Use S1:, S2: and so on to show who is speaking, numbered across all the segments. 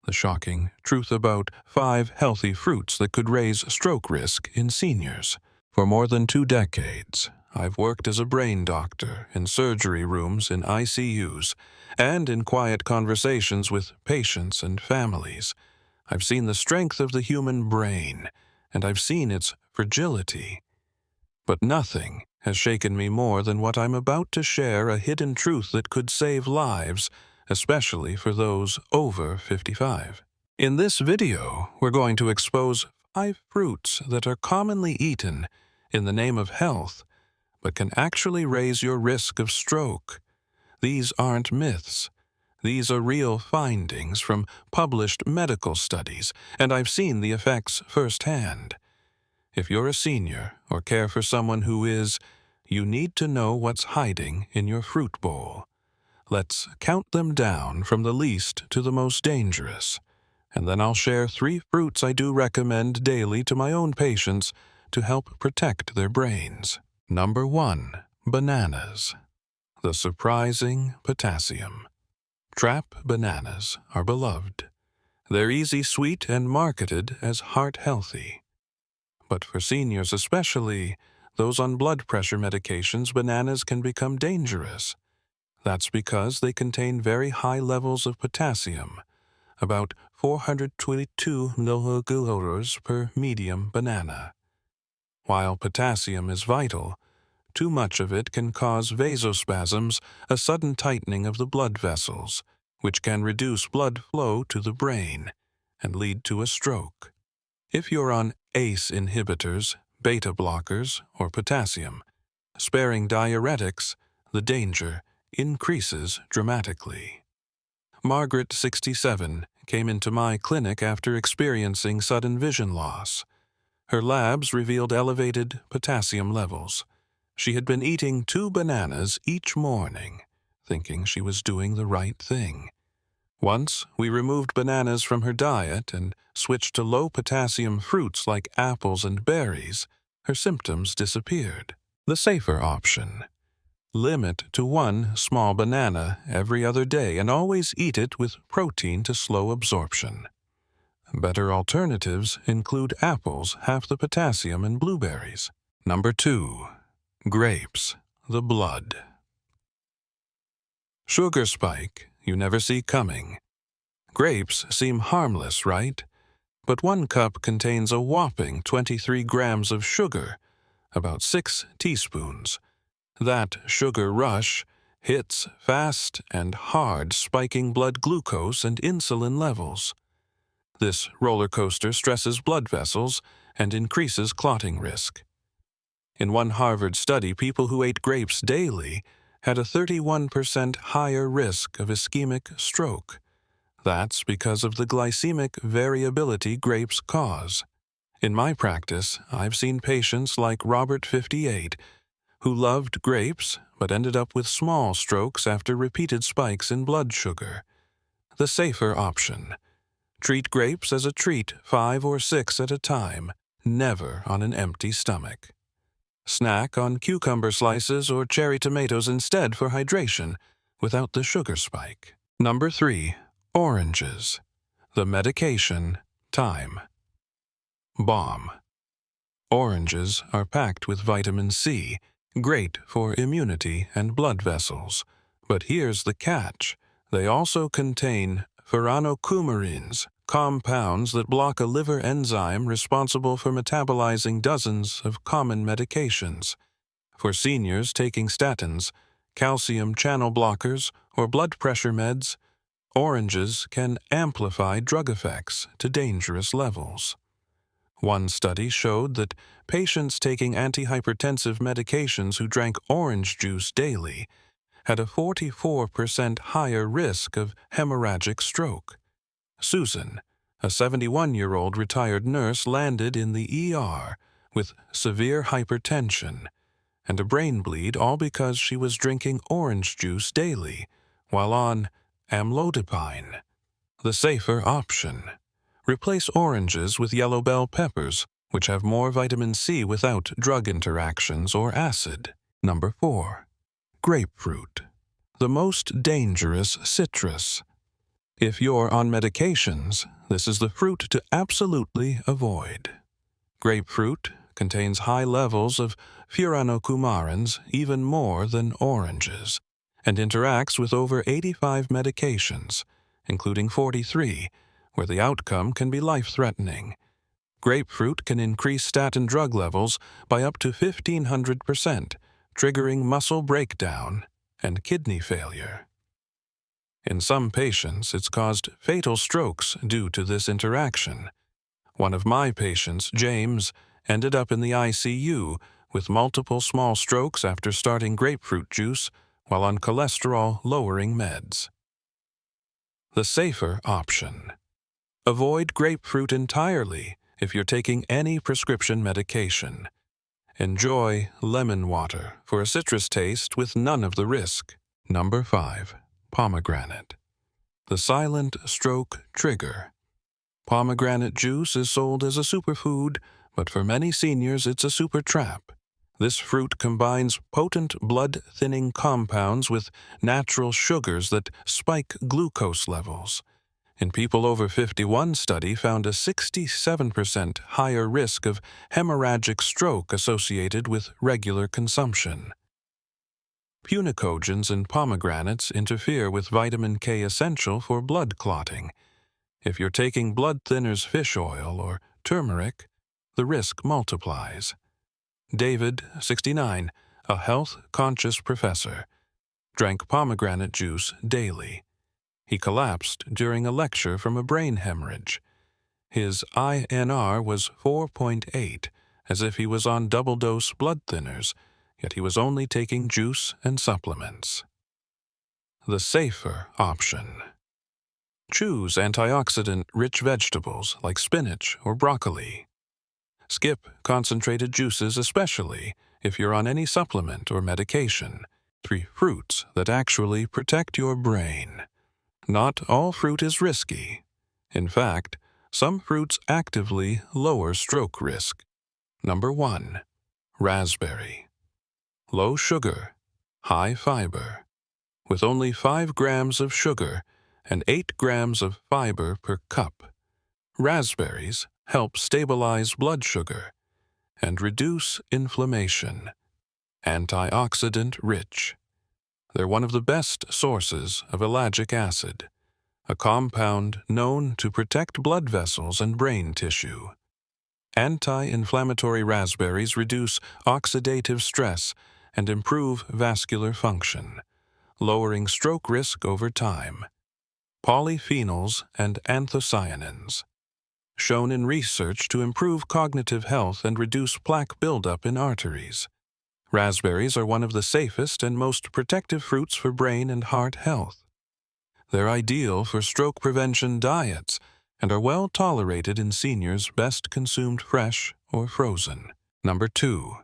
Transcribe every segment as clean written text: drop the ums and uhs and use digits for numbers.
S1: the shocking truth about 5 healthy fruits that could raise stroke risk in seniors. For more than 2 decades, I've worked as a brain doctor in surgery rooms in ICUs and in quiet conversations with patients and families. I've seen the strength of the human brain, and I've seen its fragility. But nothing has shaken me more than what I'm about to share, a hidden truth that could save lives, especially for those over 55. In this video, we're going to expose 5 fruits that are commonly eaten in the name of health, but can actually raise your risk of stroke. These aren't myths. These are real findings from published medical studies, and I've seen the effects firsthand. If you're a senior or care for someone who is, you need to know what's hiding in your fruit bowl. Let's count them down from the least to the most dangerous, and then I'll share 3 fruits I do recommend daily to my own patients to help protect their brains. Number 1. Bananas. The surprising potassium. Trap bananas are beloved. They're easy sweet and marketed as heart-healthy. But for seniors especially, those on blood pressure medications, bananas can become dangerous. That's because they contain very high levels of potassium, about 422 milliliters per medium banana. While potassium is vital, too much of it can cause vasospasms, a sudden tightening of the blood vessels, which can reduce blood flow to the brain and lead to a stroke. If you're on ACE inhibitors, beta blockers, or potassium, sparing diuretics, the danger increases dramatically. Margaret, 67, came into my clinic after experiencing sudden vision loss. Her labs revealed elevated potassium levels. She had been eating 2 bananas each morning, thinking she was doing the right thing. Once, we removed bananas from her diet and switched to low-potassium fruits like apples and berries. Her symptoms disappeared. The safer option. Limit to 1 small banana every other day and always eat it with protein to slow absorption. Better alternatives include apples, half the potassium, and blueberries. Number 2. Grapes, the blood. Sugar spike you never see coming. Grapes seem harmless, right? But 1 cup contains a whopping 23 grams of sugar, about 6 teaspoons. That sugar rush hits fast and hard, spiking blood glucose and insulin levels. This roller coaster stresses blood vessels and increases clotting risk. In one Harvard study, people who ate grapes daily had a 31% higher risk of ischemic stroke. That's because of the glycemic variability grapes cause. In my practice, I've seen patients like Robert, 58, who loved grapes but ended up with small strokes after repeated spikes in blood sugar. The safer option. Treat grapes as a treat, 5 or 6 at a time, never on an empty stomach. Snack on cucumber slices or cherry tomatoes instead for hydration, without the sugar spike. Number 3. Oranges. The medication, time. Bomb. Oranges are packed with vitamin C, great for immunity and blood vessels. But here's the catch. They also contain furanocoumarins, compounds that block a liver enzyme responsible for metabolizing dozens of common medications. For seniors taking statins, calcium channel blockers, or blood pressure meds, oranges can amplify drug effects to dangerous levels. One study showed that patients taking antihypertensive medications who drank orange juice daily had a 44% higher risk of hemorrhagic stroke. Susan, a 71-year-old retired nurse, landed in the ER with severe hypertension and a brain bleed, all because she was drinking orange juice daily while on amlodipine. The safer option. Replace oranges with yellow bell peppers, which have more vitamin C without drug interactions or acid. Number 4. Grapefruit. The most dangerous citrus. If you're on medications, this is the fruit to absolutely avoid. Grapefruit contains high levels of furanocoumarins, even more than oranges, and interacts with over 85 medications, including 43, where the outcome can be life-threatening. Grapefruit can increase statin drug levels by up to 1,500%, triggering muscle breakdown and kidney failure. In some patients, it's caused fatal strokes due to this interaction. One of my patients, James, ended up in the ICU with multiple small strokes after starting grapefruit juice while on cholesterol-lowering meds. The safer option. Avoid grapefruit entirely if you're taking any prescription medication. Enjoy lemon water for a citrus taste with none of the risk. Number 5. Pomegranate. The silent stroke trigger. Pomegranate juice is sold as a superfood, but for many seniors it's a super trap. This fruit combines potent blood-thinning compounds with natural sugars that spike glucose levels. In people over 51 study found a 67% higher risk of hemorrhagic stroke associated with regular consumption. Punicogens in pomegranates interfere with vitamin K essential for blood clotting. If you're taking blood thinners fish oil or turmeric, the risk multiplies. David, 69, a health-conscious professor, drank pomegranate juice daily. He collapsed during a lecture from a brain hemorrhage. His INR was 4.8, as if he was on double-dose blood thinners, yet he was only taking juice and supplements. The safer option. Choose antioxidant-rich vegetables like spinach or broccoli. Skip concentrated juices, especially if you're on any supplement or medication. 3 fruits that actually protect your brain. Not all fruit is risky. In fact, some fruits actively lower stroke risk. Number 1. Raspberry. Low sugar, high fiber. With only 5 grams of sugar and 8 grams of fiber per cup, raspberries help stabilize blood sugar and reduce inflammation. Antioxidant-rich. They're one of the best sources of ellagic acid, a compound known to protect blood vessels and brain tissue. Anti-inflammatory raspberries reduce oxidative stress and improve vascular function, lowering stroke risk over time. Polyphenols and anthocyanins. Shown in research to improve cognitive health and reduce plaque buildup in arteries. Raspberries are one of the safest and most protective fruits for brain and heart health. They're ideal for stroke prevention diets and are well tolerated in seniors best consumed fresh or frozen. Number 2.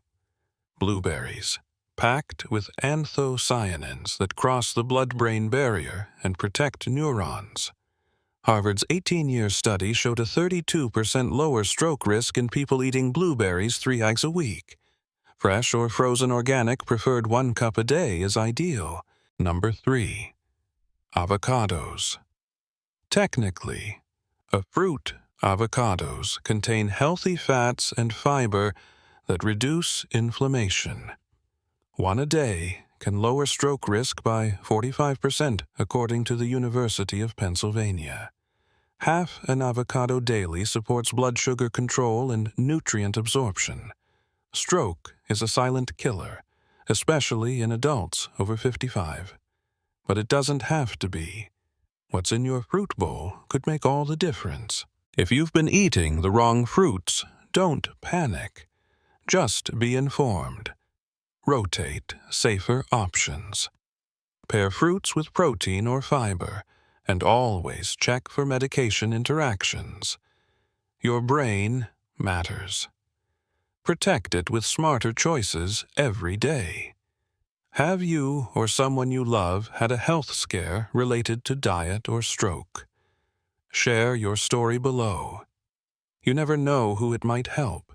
S1: Blueberries. Packed with anthocyanins that cross the blood-brain barrier and protect neurons. Harvard's 18-year study showed a 32% lower stroke risk in people eating blueberries 3 eggs a week. Fresh or frozen organic preferred 1 cup a day is ideal. Number 3. Avocados. Technically, a fruit, avocados contain healthy fats and fiber that reduce inflammation. 1 a day can lower stroke risk by 45%, according to the University of Pennsylvania. Half an avocado daily supports blood sugar control and nutrient absorption. Stroke is a silent killer, especially in adults over 55. But it doesn't have to be. What's in your fruit bowl could make all the difference. If you've been eating the wrong fruits, don't panic. Just be informed. Rotate safer options. Pair fruits with protein or fiber, and always check for medication interactions. Your brain matters. Protect it with smarter choices every day. Have you or someone you love had a health scare related to diet or stroke? Share your story below. You never know who it might help.